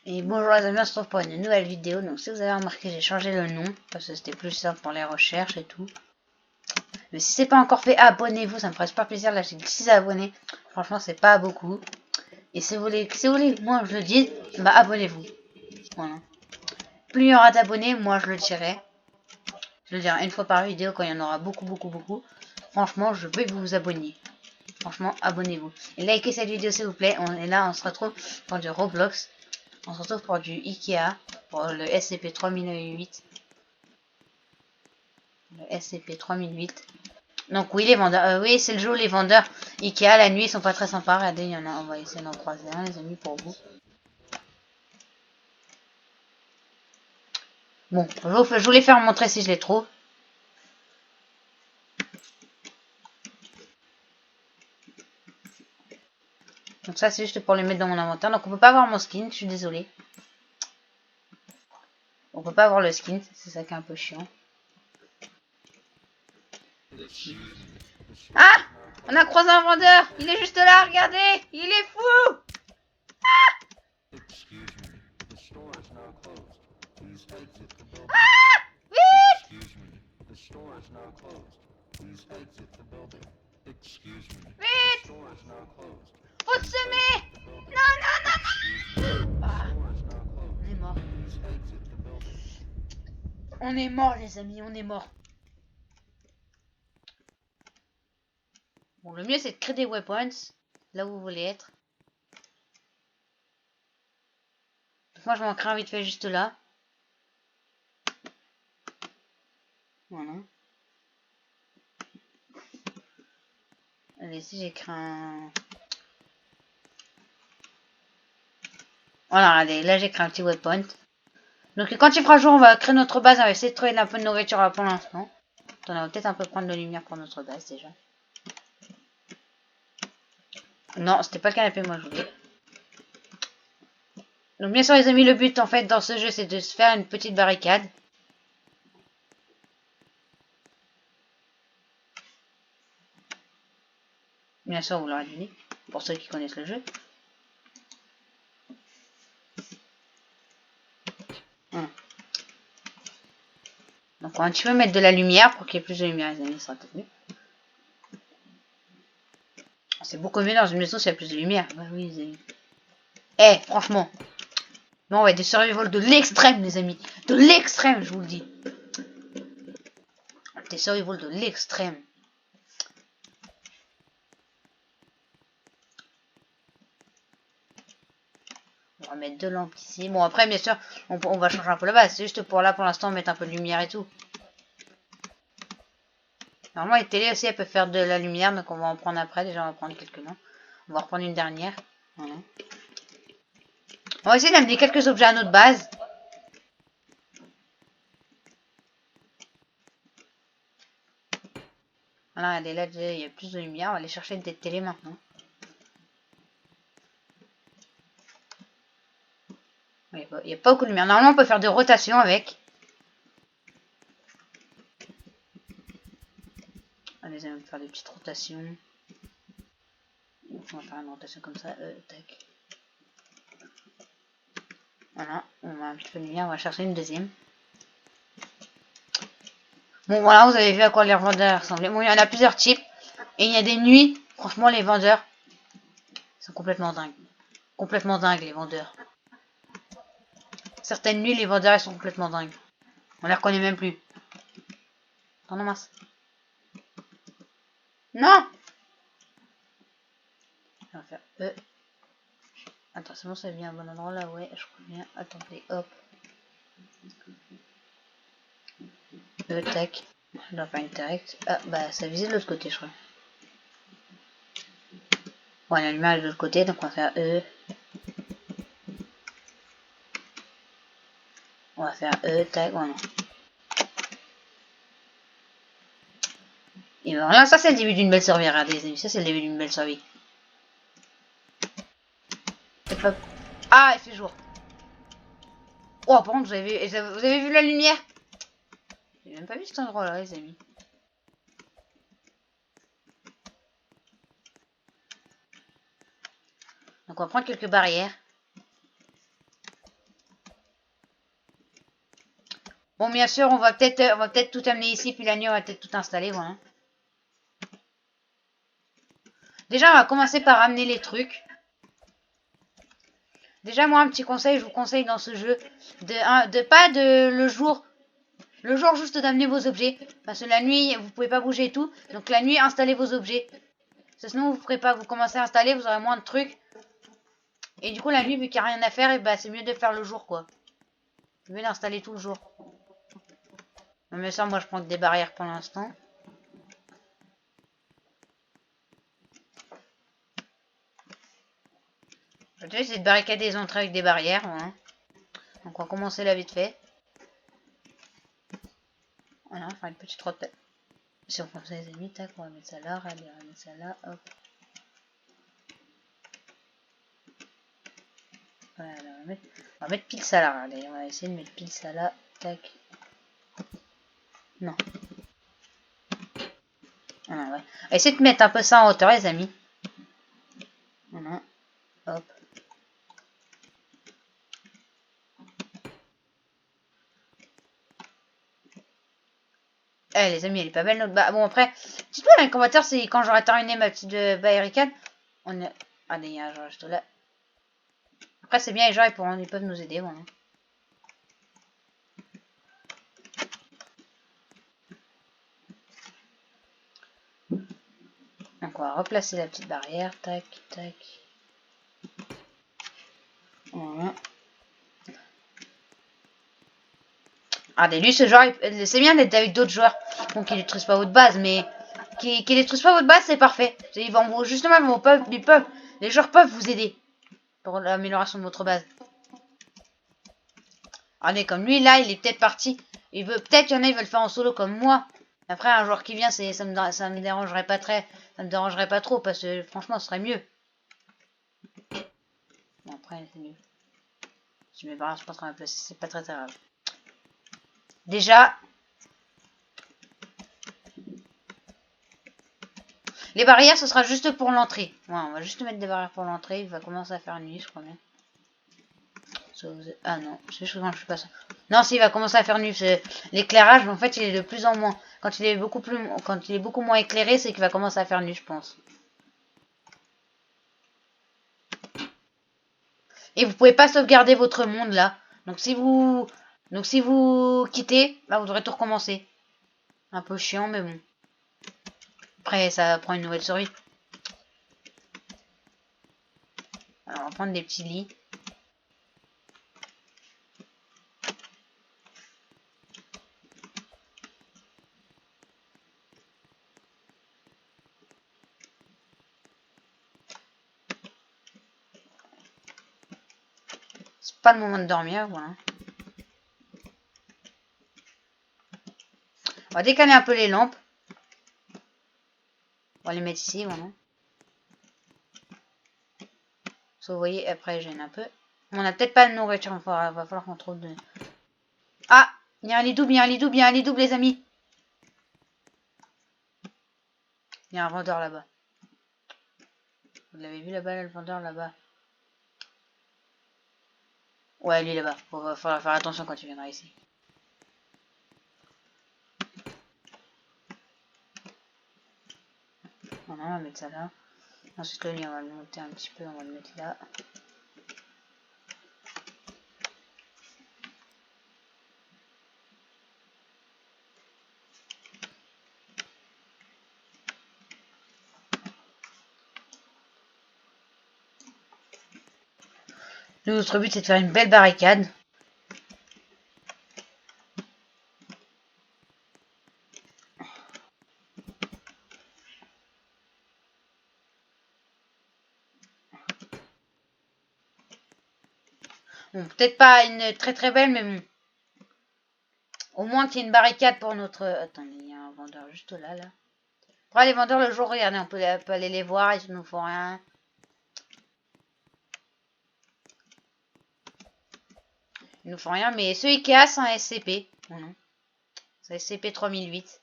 Et bonjour les amis, on se retrouve pour une nouvelle vidéo. Donc si vous avez remarqué, j'ai changé le nom parce que c'était plus simple pour les recherches et tout. Mais si c'est pas encore fait, abonnez-vous, ça me ferait super plaisir. Là j'ai 6 abonnés, franchement c'est pas beaucoup. Et si vous voulez, moi je le dis, bah abonnez-vous. Voilà. Plus il y aura d'abonnés, moi je le dirai. Je le dirai une fois par vidéo quand il y en aura beaucoup. Franchement, je veux que vous vous abonniez. Franchement, abonnez-vous. Et likez cette vidéo s'il vous plaît. On se retrouve pour du Roblox. On se retrouve pour du Ikea, pour le SCP-3008. Le SCP-3008. Donc oui, les vendeurs, oui, c'est le jour, les vendeurs Ikea, la nuit, ils sont pas très sympas. Regardez, il y en a, on va essayer d'en croiser un, les amis, pour vous. Bon, je voulais faire montrer si je les trouve. Donc ça, c'est juste pour les mettre dans mon inventaire. Donc on peut pas avoir mon skin, je suis désolée. On peut pas avoir le skin, c'est ça qui est un peu chiant. Ah! On a croisé un vendeur! Il est juste là, regardez! Il est fou! Ah! Vite! Vite! Faut te semer! Non! Ah, on est mort. On est mort, les amis, on est mort. Bon, le mieux, c'est de créer des weapons là où vous voulez être. Donc, moi, je m'en crée un vite fait juste là. Voilà. Allez, ici, j'ai créé un... Voilà, regardez, là, j'ai créé un petit weapon. Donc, quand il fera jour, on va créer notre base. On va essayer de trouver un peu de nourriture là pour l'instant. On va peut-être un peu prendre de lumière pour notre base, déjà. Non, c'était pas le canapé, moi, je voulais. Donc, bien sûr, les amis, le but, en fait, dans ce jeu, c'est de se faire une petite barricade. Bien sûr, vous l'aurez deviné, pour ceux qui connaissent le jeu. Voilà. Donc, on va un petit peu mettre de la lumière pour qu'il y ait plus de lumière, les amis, ça sera peut-être mieux. C'est beaucoup mieux dans une maison s'il y a plus de lumière. Bah oui, les amis. Eh, franchement. Non, ouais, des survival de l'extrême, les amis. De l'extrême, je vous le dis. Des survival de l'extrême. On va mettre deux lampes ici. Bon, après, bien sûr, on va changer un peu la base. C'est juste pour là, pour l'instant, mettre un peu de lumière et tout. Normalement, les télés aussi, elles peuvent faire de la lumière. Donc, on va en prendre après. Déjà, on va prendre quelques-uns. On va reprendre une dernière. Voilà. On va essayer d'amener quelques objets à notre base. Voilà, regardez, là, il y a plus de lumière. On va aller chercher des télés maintenant. Il n'y a pas beaucoup de lumière. Normalement, on peut faire des rotations avec. Allez, on va faire des petites rotations. On va faire une rotation comme ça. Tac. Voilà, on va un petit peu de lumière. On va chercher une deuxième. Bon, voilà, vous avez vu à quoi les vendeurs ressemblaient. Bon, il y en a plusieurs types. Et il y a des nuits. Franchement, les vendeurs sont complètement dingues. Complètement dingues, les vendeurs. Certaines nuits, les vendeurs, ils sont complètement dingues. On les reconnaît même plus. Attends, non, mince. Non! On va faire E. Attends, c'est bon, ça vient à un bon endroit là, ouais, je crois bien. Attendez, hop. E, tac. Je dois faire une direct. Ah, bah, ça visait de l'autre côté, je crois. Bon, la lumière est de l'autre côté, donc on va faire E. On va faire E, tac, voilà. Et voilà, ça c'est le début d'une belle survie, regardez les amis, ça c'est le début d'une belle survie. Ah, il fait jour. Oh, par contre, vous avez vu la lumière? J'ai même pas vu cet endroit là, les amis. Donc on va prendre quelques barrières. Bon, bien sûr, on va peut-être tout amener ici, puis la nuit, on va peut-être tout installer, voilà. Déjà, on va commencer par ramener les trucs. Déjà, moi, un petit conseil, je vous conseille dans ce jeu de pas de le jour juste d'amener vos objets. Parce que la nuit, vous pouvez pas bouger et tout. Donc la nuit, installez vos objets. Sinon, vous ferez pas, vous commencez à installer, vous aurez moins de trucs. Et du coup, la nuit, vu qu'il n'y a rien à faire, et bah, c'est mieux de faire le jour, quoi. C'est mieux d'installer tout le jour. Mais ça, moi, je prends que des barrières pour l'instant. Je vais essayer de barricader les entrées avec des barrières. Voilà. Donc, on va commencer là vite fait. Voilà, on va faire une petite route. Si on pense les amis, tac, on va mettre ça là, allez, on va mettre ça là, hop. Voilà, on va mettre pile ça là, allez, on va essayer de mettre pile ça là, tac. Non. Voilà, ouais. On va essayer de mettre un peu ça en hauteur, les amis. Voilà, hop. Eh les amis, elle est pas belle notre Bon après, dites-moi dans les commentaires si quand j'aurai terminé ma petite barricade, on est... Ah il y a un genre juste là. Après c'est bien les gens ils peuvent nous aider, voilà. Donc on va replacer la petite barrière, tac, tac. Voilà. Ah lui ce genre, c'est bien d'être avec d'autres joueurs, donc qui détruisent pas votre base, mais qui détruisent pas votre base c'est parfait. Ils vont justement les joueurs peuvent vous aider pour l'amélioration de votre base. Allez, comme lui là, il est peut-être parti. Il veut peut-être, il y en a, ils veulent le faire en solo comme moi. Après, un joueur qui vient, ça me dérangerait pas ça me dérangerait pas trop parce que franchement, ce serait mieux. Bon, après, c'est mieux. Si mes barrières sont pas très bien placées, c'est pas très grave. Déjà, les barrières, ce sera juste pour l'entrée. Ouais, on va juste mettre des barrières pour l'entrée. Il va commencer à faire nuit, je crois bien. Ah non, c'est juste quand je suis pas ça. Non, si, il va commencer à faire nuit. L'éclairage, en fait, il est de plus en moins. Quand il est beaucoup moins éclairé, c'est qu'il va commencer à faire nuit, je pense. Et vous pouvez pas sauvegarder votre monde là. Donc si vous quittez, bah, vous devrez tout recommencer. Un peu chiant, mais bon. Après, ça prend une nouvelle survie. Alors, on va prendre des petits lits. C'est pas le moment de dormir, voilà. On va décaler un peu les lampes. On va les mettre ici, voilà. So, vous voyez, après, je gêne un peu. On a peut-être pas de nourriture, il va falloir qu'on trouve de... Ah, il y a un lit double, il y a un lit double, il y a un lit double, les amis. Il y a un vendeur là-bas. Vous l'avez vu là-bas, le vendeur là-bas? Ouais, lui là-bas. Il va falloir faire attention quand tu viendras ici. Voilà, on va mettre ça là. Ensuite, le lit, on va le monter un petit peu, on va le mettre là. Notre but, c'est de faire une belle barricade. Bon, peut-être pas une très très belle, mais bon. Au moins qu'il y ait une barricade pour notre... Attendez, il y a un vendeur juste là, là. Après, les vendeurs, le jour, regardez, on peut aller les voir, ils ne nous font rien. Ils nous font rien, mais ceux Ikea, c'est un SCP. Oh non. C'est un SCP 3008.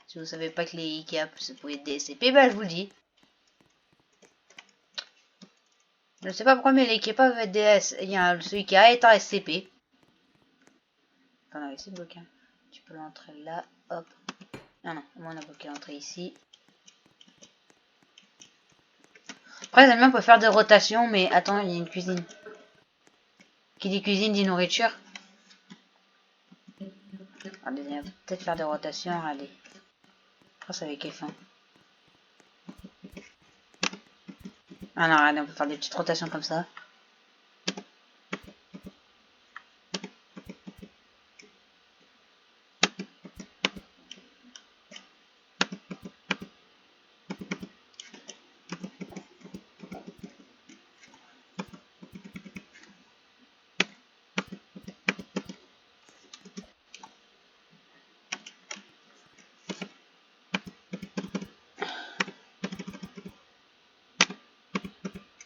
Si vous savez pas que les Ikea, ça peut être des SCP, bah je vous le dis. Je ne sais pas pourquoi, mais les Ikea peuvent être des... Il y a, ce Ikea est un SCP. ici le bloquer. Tu peux l'entrer là, hop. Ah non, au moins on a bloqué l'entrée ici. Après, les amis, on peut faire des rotations, mais attends, il y a une cuisine. Qui dit cuisine dit nourriture. Allez, on va peut-être faire des rotations, allez. Après, ça avec F1. Ah non, allez, on peut faire des petites rotations comme ça.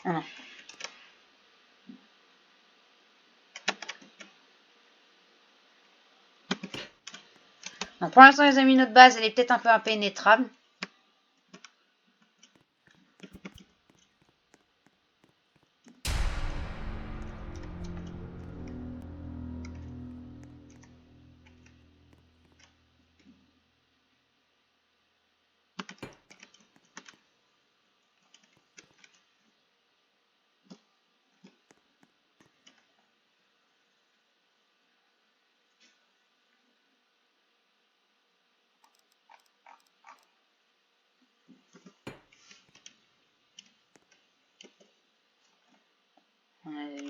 Ah non. Donc pour l'instant, les amis, notre base, elle est peut-être un peu impénétrable.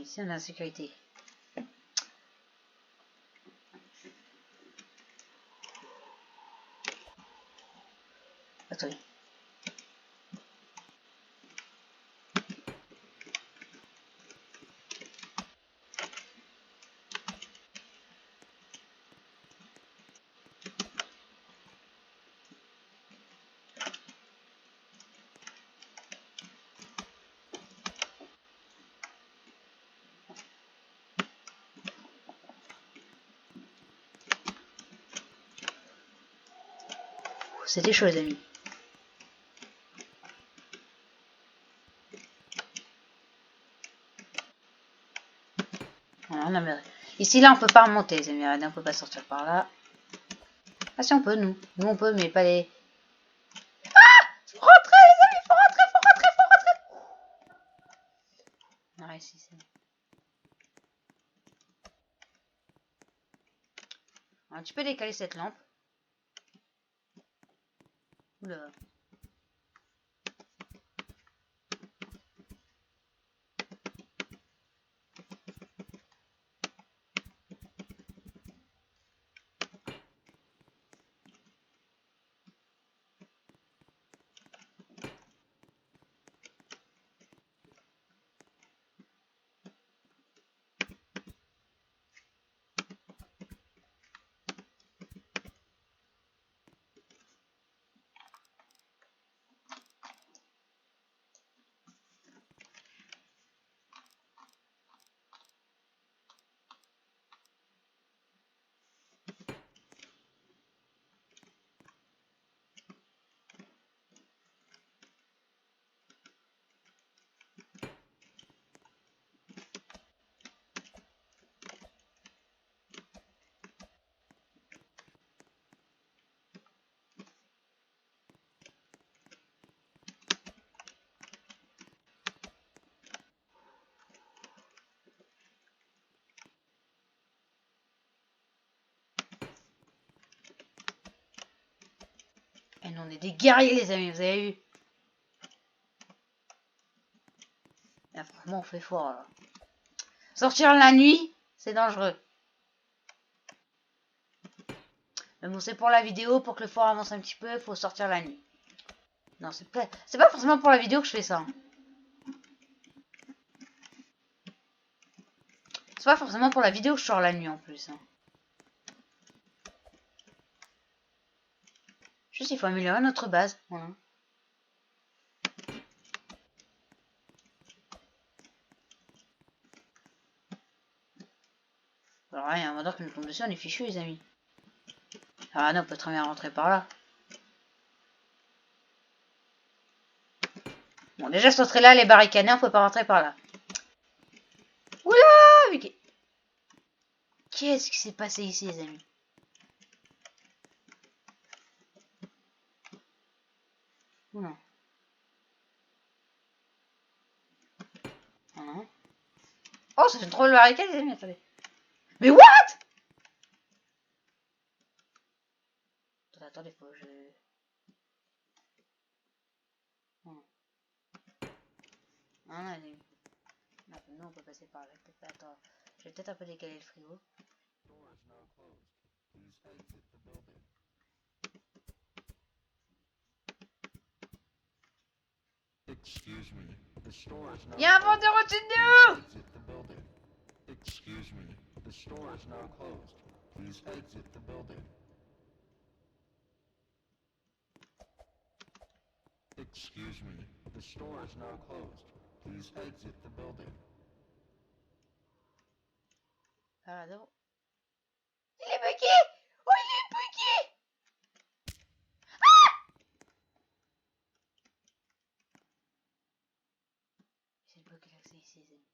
Ici, on a la sécurité. Attends. C'était chaud, les amis. Voilà, on a... Ici, là, on peut pas remonter, les amis. On peut pas sortir par là. Ah si, on peut, nous. Nous, on peut, mais pas les... Faut rentrer, les amis, faut rentrer, faut rentrer, faut rentrer. Ah, ici, c'est... Alors, tu peux décaler cette lampe. Oula. Et nous, on est des guerriers, les amis, vous avez vu? Là, franchement, on fait fort, là. Sortir la nuit, c'est dangereux. Mais bon, c'est pour la vidéo, pour que le fort avance un petit peu, il faut sortir la nuit. Non, c'est pas forcément pour la vidéo que je fais ça. C'est pas forcément pour la vidéo que je sors la nuit, en plus. Juste, il faut améliorer notre base. Voilà. Alors là, il y a un vendeur qui nous tombe dessus, on est fichu, les amis. Ah non, on peut très bien rentrer par là. Bon, déjà, cette entrée-là, elle est barricadée, on peut pas rentrer par là. Oula, mais qu'est-ce qui s'est passé ici, les amis? Ou non? Non. Oh, ça fait trop le barricade, les amis, attendez. Mais what? Attendez, faut que je... Non, non, non, on peut passer par là. Attends, je vais peut-être un peu décaler le frigo. Excuse me, the store is now Il y a un vendeur au-dessus de nous! exit the building. Excuse me, the store is now closed. Please exit the building. Excuse me, the store is now closed. Please exit the building. Pardon. Il est bugué! Oh, il est bugué! J'ai bloqué l'accès ici, les amis.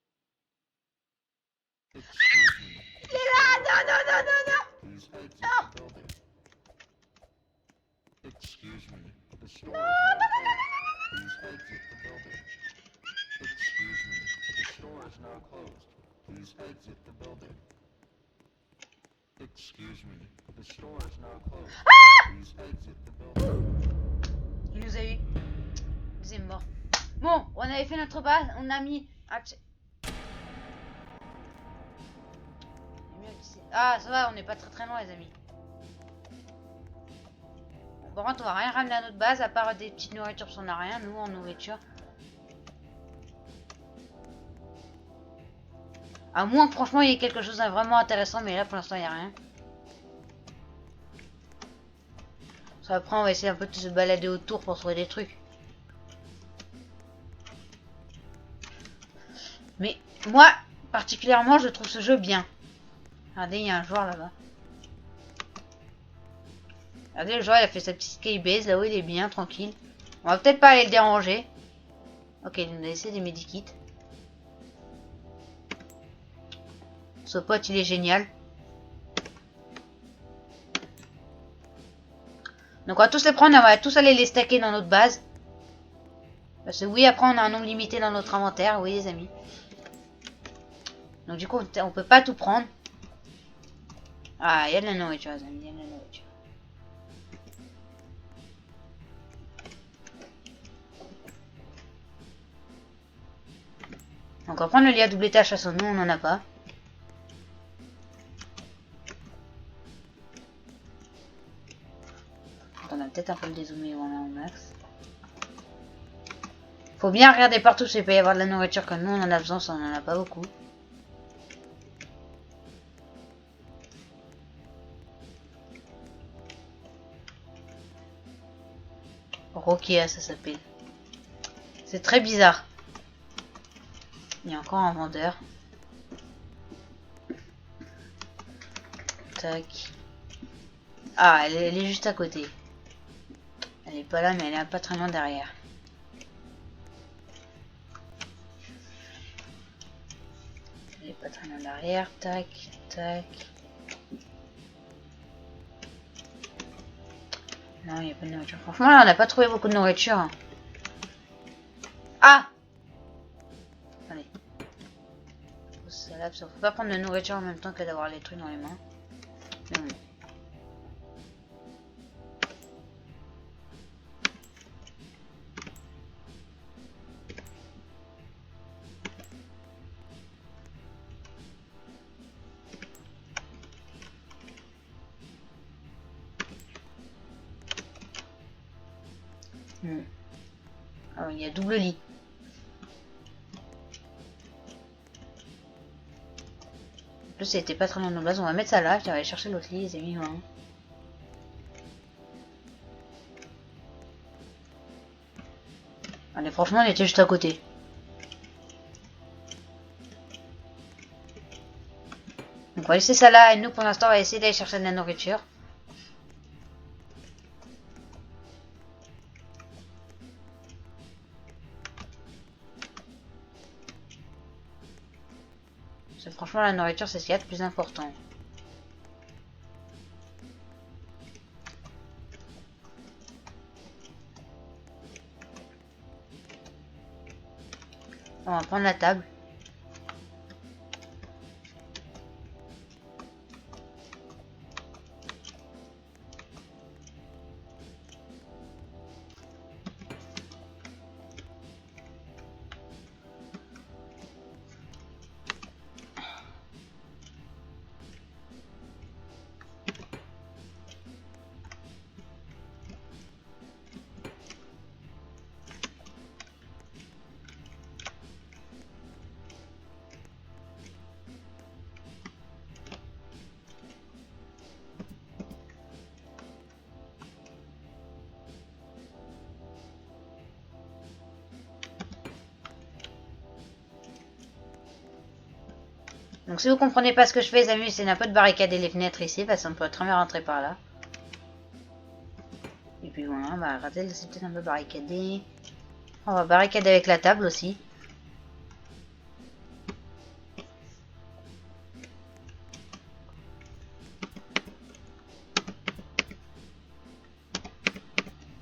Excuse me, Il est là! Non, non, non, non, non! please exit the building. Excuse me, the store is now closed. Please exit the building. Excuse me, the store is now closed. Please exit the building. Excuse me, the store is now closed. Please exit the building. Il nous a eu. Il est mort. Bon, on avait fait notre base, on a mis... Ah, ça va, on n'est pas très très loin, les amis. Bon, par contre, on va rien ramener à notre base, à part des petites nourritures, parce qu'on n'a rien, nous, en nourriture. À moins que, franchement, il y ait quelque chose de vraiment intéressant, mais là, pour l'instant, il n'y a rien. Ça, après, on va essayer un peu de se balader autour pour trouver des trucs. Mais, moi, particulièrement, je trouve ce jeu bien. Regardez, il y a un joueur là-bas. Regardez, le joueur, il a fait sa petite skybase, là où il est bien, tranquille. On va peut-être pas aller le déranger. Ok, il nous a laissé des medikits. Ce pote, il est génial. Donc on va tous les prendre, on va tous aller les stacker dans notre base. Parce que oui, après on a un nombre limité dans notre inventaire, oui les amis. Donc du coup, on peut pas tout prendre. Ah, il y a de la nourriture les amis, il y a de la nourriture. Donc on va prendre le lit à double étage, façon nous on en a pas. On a peut-être un peu le dézoomer voilà, au max. Faut bien regarder partout s'il peut y avoir de la nourriture comme nous on en a besoin, ça on en a pas beaucoup. Rokia ça s'appelle. C'est très bizarre. Il y a encore un vendeur. Tac. Ah, elle est juste à côté. Elle est pas là, mais elle est pas très loin derrière. Elle est pas très loin derrière. Tac, tac. Non, il n'y a pas de nourriture. Franchement, là, on n'a pas trouvé beaucoup de nourriture. Ah! Allez. Faut pas prendre de nourriture en même temps que d'avoir les trucs dans les mains. Mais bon. Alors, il y a double lit. En plus, c'était pas très loin de nos bases. On va mettre ça là. Je vais aller chercher l'autre lit, les amis. Hein. Allez, franchement, elle était juste à côté. Donc, on va laisser ça là. Et nous, pour l'instant, on va essayer d'aller chercher de la nourriture. Franchement, la nourriture, c'est ce qu'il y a de plus important. On va prendre la table. Donc si vous comprenez pas ce que je fais, les amis, c'est un peu de barricader les fenêtres ici, parce qu'on peut très bien rentrer par là. Et puis voilà, bah regardez, c'est peut-être un peu barricadé. On va barricader avec la table aussi.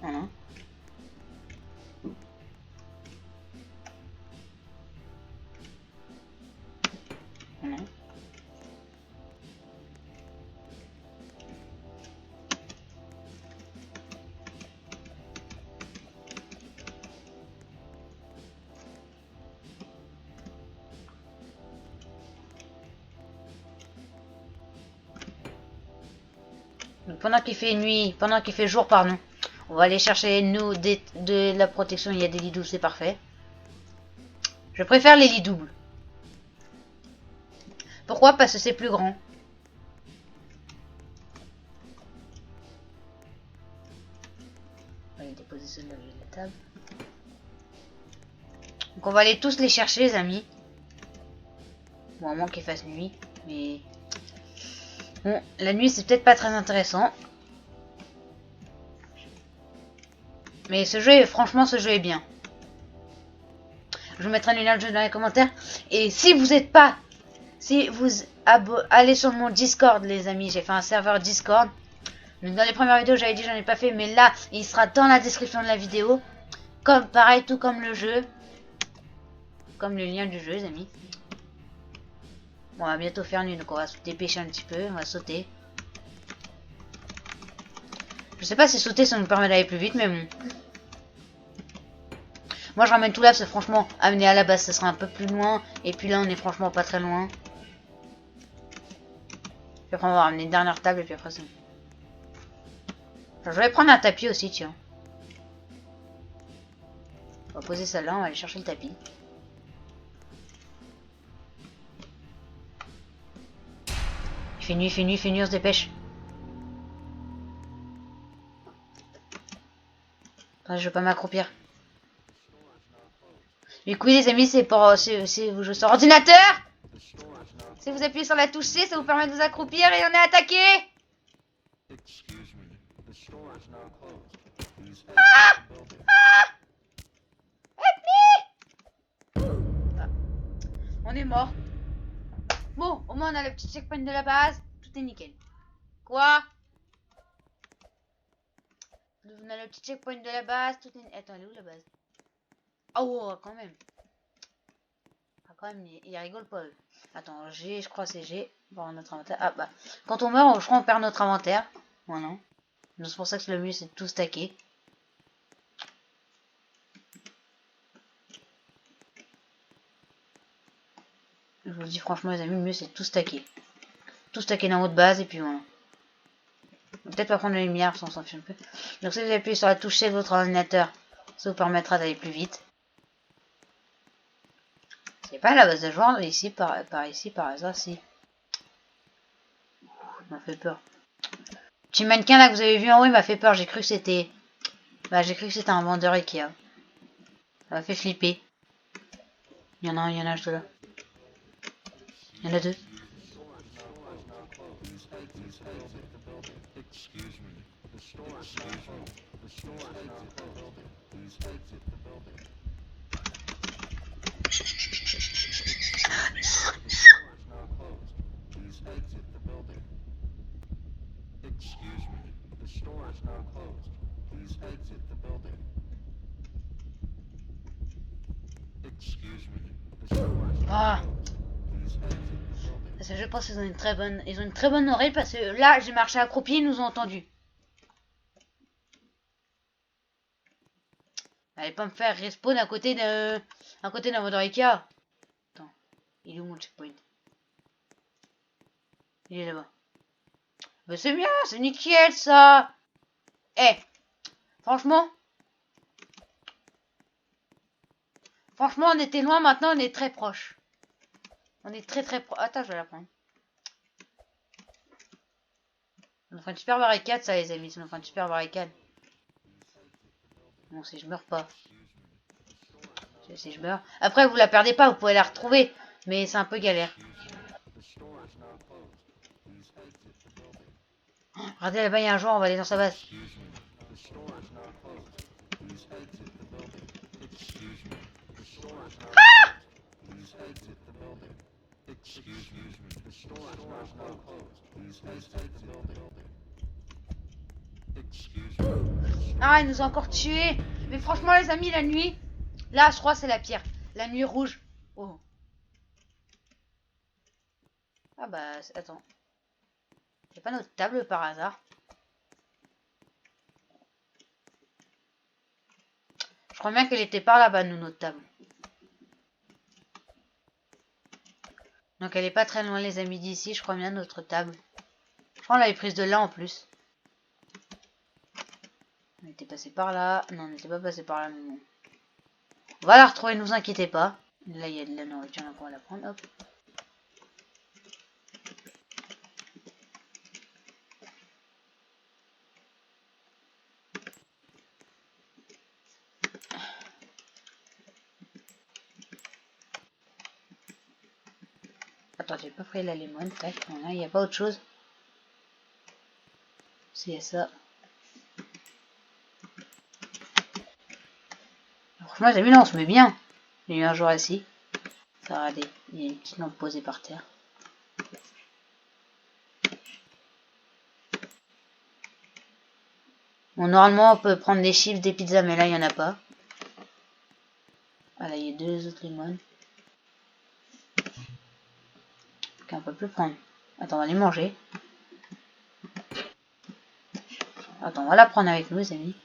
Voilà. Voilà. Donc pendant qu'il fait nuit, pendant qu'il fait jour, pardon, on va aller chercher nous de la protection. Il y a des lits doubles, c'est parfait. Je préfère les lits doubles. Pourquoi? Parce que c'est plus grand. On va aller déposer ceux-là de la table. Donc on va aller tous les chercher, les amis. Bon, à moins qu'il fasse nuit. Mais bon, la nuit c'est peut-être pas très intéressant. Mais ce jeu, franchement, ce jeu est bien. Je vous mettrai le lien de jeu dans les commentaires. Et si vous n'êtes pas, si vous allez sur mon Discord, les amis, j'ai fait un serveur Discord. Donc dans les premières vidéos, j'avais dit j'en ai pas fait, mais là, il sera dans la description de la vidéo. Comme pareil, tout comme le jeu, comme le lien du jeu, les amis. Bon, on va bientôt faire nuit, donc on va se dépêcher un petit peu, on va sauter. Je sais pas si sauter ça nous permet d'aller plus vite, mais bon. Moi je ramène tout là parce que franchement, amener à la base ça sera un peu plus loin. Et puis là on est franchement pas très loin. Puis après on va ramener une dernière table et puis après c'est bon. Je vais prendre un tapis aussi, tiens. On va poser celle-là, on va aller chercher le tapis. Il fait nuit, on se dépêche. Attends, je vais pas m'accroupir. Du coup, les amis, c'est pour si vous jouez sur ordinateur. Si vous appuyez sur la touche C, ça vous permet de vous accroupir et on est attaqué. Ah! On est mort. Bon, au moins on a le petit checkpoint de la base. Tout est nickel. Quoi? On a le petit checkpoint de la base. Tout est... Attends, elle est où la base? Oh, quand même. Ah, quand même, il rigole pas. Attends, G, je crois c'est G. Bon, notre inventaire. Ah bah, quand on meurt, je crois on perd notre inventaire. Voilà. Donc c'est pour ça que le mieux c'est de tout stacker. Je vous le dis franchement les amis, le mieux c'est de tout stacker. Tout stacker dans votre base et puis voilà. Peut-être pas prendre la lumière, si on s'en fiche un peu. Donc si vous appuyez sur la touche C de votre ordinateur, ça vous permettra d'aller plus vite. C'est pas la base de joueur ici, par ici, par hasard, si. Ça m'a fait peur. Petit mannequin là que vous avez vu en haut, il m'a fait peur. J'ai cru que c'était... Bah j'ai cru que c'était un vendeur Ikea. Ça m'a fait flipper. Il y en a un, il y en a un, je te là. Il y en a deux. Excuse me, the store is now closed. Please exit the building. Excuse me, Ah, parce que je pense qu'ils ont ils ont une très bonne oreille parce que là, j'ai marché accroupi, ils nous ont entendu. Allez pas me faire respawn à côté d'un vendeur Ikea. Attends, il est où mon checkpoint? Il est là-bas. Mais c'est bien, c'est nickel ça. Eh, franchement, on était loin, maintenant on est très proche. On est très proche. Attends, je vais la prendre. On fait une super barricade ça les amis, on fait une super barricade. Bon, si je meurs pas. Si je meurs. Après vous la perdez pas, vous pouvez la retrouver. Mais c'est un peu galère. Regardez là-bas, il y a un joueur, on va aller dans sa base. Ah! Ah, il nous a encore tués. Mais franchement les amis, la nuit, là je crois c'est la pire. La nuit rouge. Oh. Ah bah, attends. C'est pas notre table par hasard. Je crois bien qu'elle était par là-bas, nous, notre table. Donc elle est pas très loin les amis d'ici, je crois bien notre table. Je crois qu'on l'avait prise de là en plus. On était passé par là. Non, on n'était pas passé par là, mais bon. On va la retrouver, ne vous inquiétez pas. Là, il y a de la nourriture, donc on va la prendre. Hop. Attends, j'ai pas pris la lemon. Tac, voilà, il n'y a pas autre chose. C'est ça. Franchement, les amis, là, on se met bien. Il y a eu un jour ici. Ça, regardez, il y a une petite lampe posée par terre. Bon, normalement, on peut prendre des chips, des pizzas, mais là, il n'y en a pas. Ah, là, il y a deux autres lemons. Ok, on peut plus prendre. Attends, on va les manger. Attends, on va la prendre avec nous, les amis.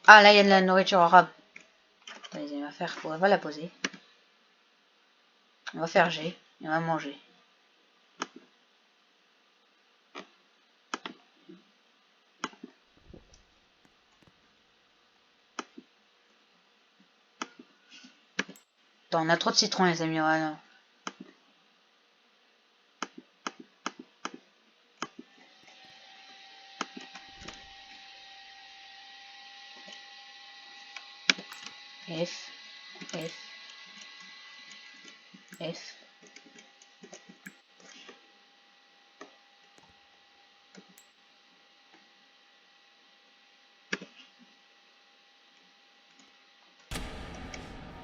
Ah, là, il y a de la nourriture arabe. Attends, les amis, on va la poser. On va faire G et on va manger. Attends, on a trop de citron, les amis. Voilà. F, F, F.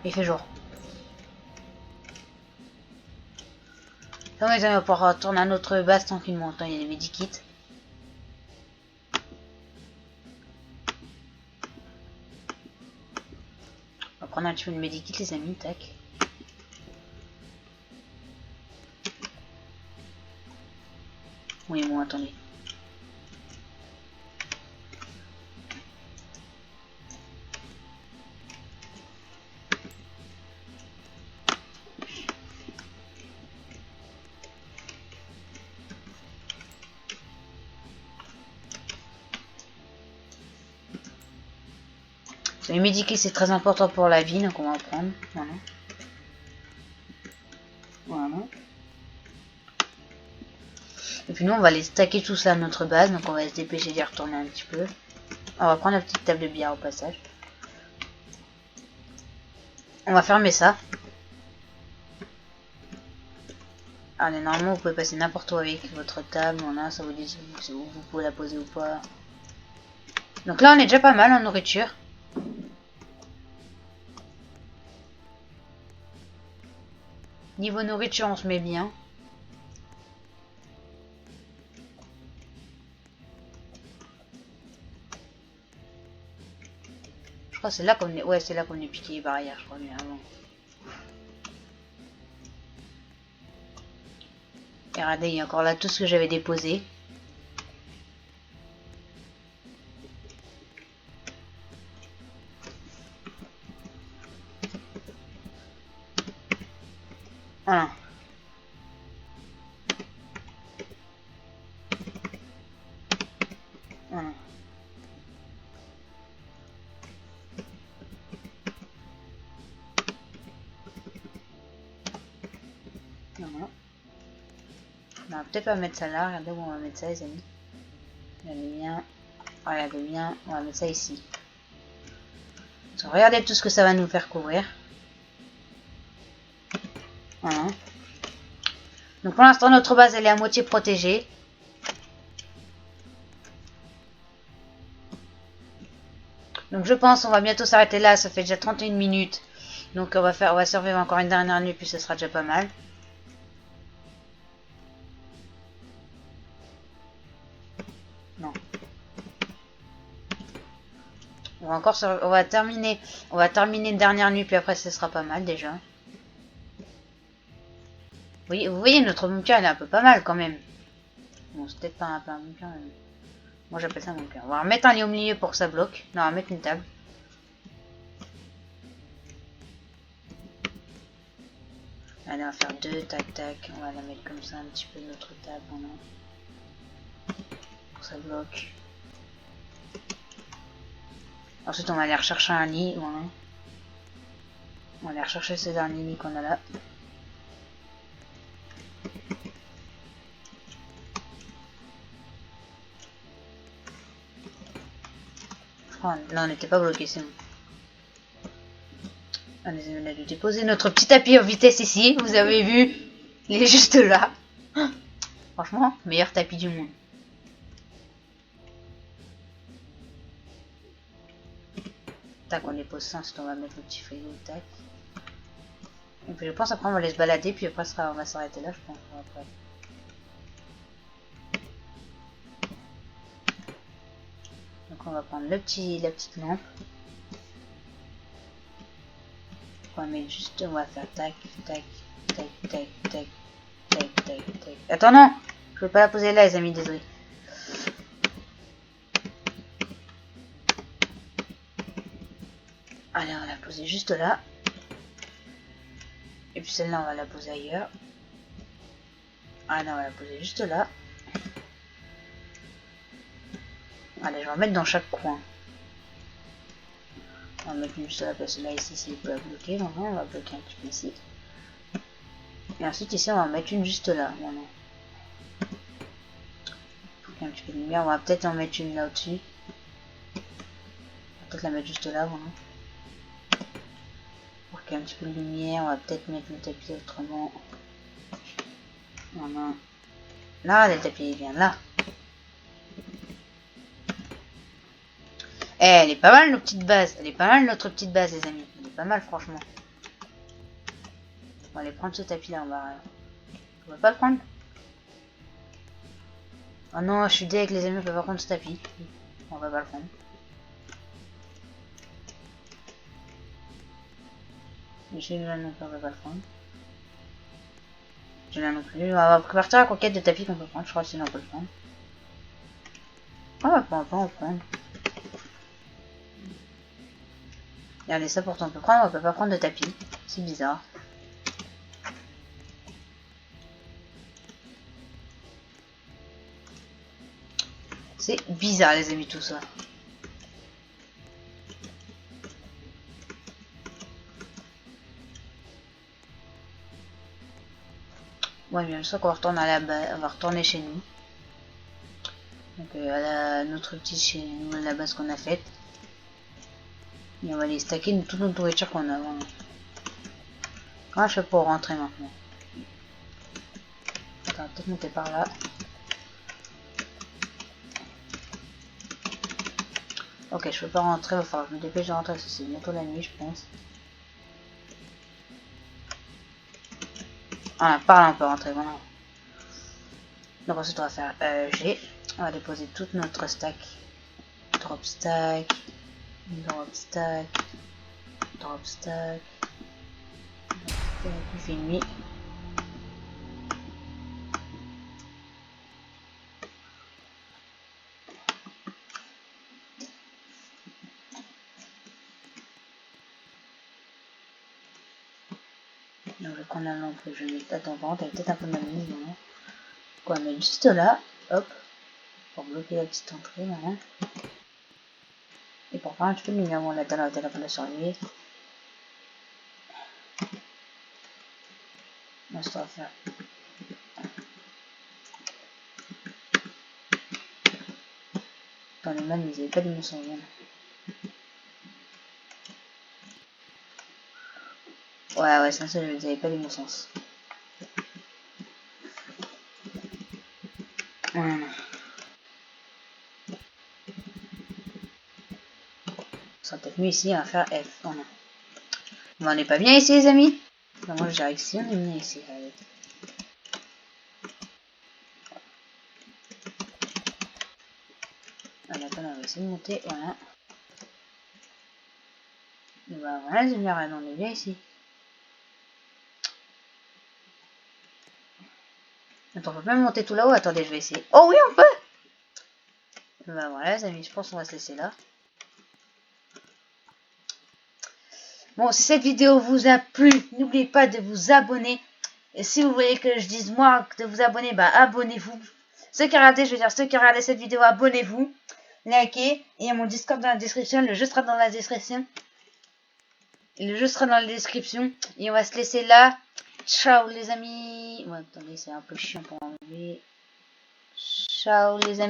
Il fait jour. Donc les amis, on va pouvoir retourner à notre base tranquillement. Attends, il y a des medikits. On va prendre un petit peu de medikits, les amis. Tac. Oui, bon, attendez. Les medikits, c'est très important pour la vie, donc on va en prendre. Voilà. Voilà. Et puis nous, on va les stacker tout ça à notre base, donc on va se dépêcher d'y retourner un petit peu. On va prendre la petite table de bière au passage. On va fermer ça. Allez, normalement, vous pouvez passer n'importe où avec votre table. Voilà, ça vous dit si vous pouvez la poser ou pas. Donc là, on est déjà pas mal en nourriture. Niveau nourriture, on se met bien. crois que c'est là qu'on est... Ouais, c'est là qu'on est piqué les barrières, je crois, bien avant. Et regardez, il y a encore là tout ce que j'avais déposé. Voilà. Voilà. Voilà. On va peut-être pas mettre ça là. Regardez où on va mettre ça, les amis. Regardez bien. Regardez bien. On va mettre ça ici. Donc, regardez tout ce que ça va nous faire couvrir. Voilà. Donc pour l'instant, notre base, elle est à moitié protégée. Donc je pense on va bientôt s'arrêter là. Ça fait déjà 31 minutes. Donc on va survivre encore une dernière nuit, puis ce sera déjà pas mal. Non. On va terminer une dernière nuit, puis après ce sera pas mal déjà. Oui, vous voyez, notre bunker il est un peu pas mal quand même. Bon, c'est peut-être pas un peu un bunker, mais... Moi j'appelle ça un bunker. On va remettre un lit au milieu pour que ça bloque. Non, on va mettre une table. Allez, on va faire deux, tac tac. On va la mettre comme ça un petit peu notre table. Voilà. Pour que ça bloque. Ensuite on va aller rechercher un lit. Voilà. On va aller rechercher ce dernier lit qu'on a là. Oh, non, on n'était pas bloqué, c'est bon. Allez, on a dû déposer notre petit tapis en vitesse ici. Vous avez vu, il est juste là. Franchement, meilleur tapis du monde. Tac, on dépose ça, ensuite on va mettre le petit frigo, tac. Et puis je pense après on va aller se balader, puis après on va s'arrêter là, je pense. Après. Donc on va prendre la petite lampe. On va mettre juste, on va faire tac, tac, tac, tac, tac, tac, tac, tac. Attends, non, je vais pas la poser là, les amis, désolé. Allez, on va la poser juste là. Et puis celle-là, on va la poser ailleurs. Allez, on va la poser juste là. Allez, je vais en mettre dans chaque coin. On va mettre juste la place là, ici, c'est pas bloqué. Maintenant, on va bloquer un petit peu ici. Et ensuite, ici, on va en mettre une juste là. Maintenant. Faut qu'il y ait un petit peu de lumière. On va peut-être en mettre une là au-dessus. On va peut-être la mettre juste là, voilà. Pour qu'il y ait un petit peu de lumière, on va peut-être mettre le tapis autrement. Voilà. Là, le tapis, il vient là. Eh, elle est pas mal nos petites bases. Elle est pas mal notre petite base, les amis. Elle est pas mal, franchement. On va aller prendre ce tapis là. On va pas le prendre. Oh non, je suis deg, les amis. On peut pas prendre ce tapis. On va pas le prendre. Mais celui-là non plus, on va pas le prendre. Celui-là non plus. On va partir à la conquête de tapis qu'on peut prendre. Je crois que sinon on peut le prendre. On va pas en prendre. Regardez ça, pourtant on peut prendre, on peut pas prendre de tapis. C'est bizarre. C'est bizarre, les amis, tout ça. Ouais, bien sûr qu'on va retourner à la base, on va retourner chez nous. Donc à notre petit chez nous, à la base qu'on a faite. Et on va aller stacker toute notre nourriture qu'on a. Vraiment. Comment je fais pour rentrer maintenant? Attends, peut-être monter par là. Ok, je peux pas rentrer, il va falloir que je me dépêche de rentrer, parce que c'est bientôt la nuit, je pense. Voilà, par là on peut rentrer, voilà. Donc ensuite on va faire G. On va déposer toute notre stack. Drop stack. Drop stack. Drop stack. Il fait nuit. Donc je vais prendre la lampe que je mets à ton ventre, elle est peut-être un peu mal mise maintenant. On va mettre juste là, hop, pour bloquer la petite entrée maintenant. Et pour faire un petit peu de lumière, bon là t'as la télé sur lui. Là ça va faire. Dans les mains, ils avaient pas de moussons bien. Ouais, c'est ça, ils avaient pas de bon sens. Voilà. Ça sera peut-être mieux ici à faire F. Oh non. Mais on n'est pas bien ici, les amis. Non, moi je dirais que si, on est bien ici. Allez. Voilà, on va essayer de monter. Voilà. Et bah voilà, les amis, on est bien ici. Attends, on peut pas monter tout là-haut. Attendez, je vais essayer. Oh oui, on peut. Bah voilà, les amis, je pense qu'on va se laisser là. Bon, si cette vidéo vous a plu, n'oubliez pas de vous abonner. Et si vous voulez que je dise moi de vous abonner, bah abonnez-vous. Ceux qui ont regardé, je veux dire, ceux qui ont regardé cette vidéo, abonnez-vous. Likez. Et il y a mon Discord dans la description. Le jeu sera dans la description. Le jeu sera dans la description. Et on va se laisser là. Ciao les amis. Ouais, attendez, c'est un peu chiant pour enlever. Ciao les amis.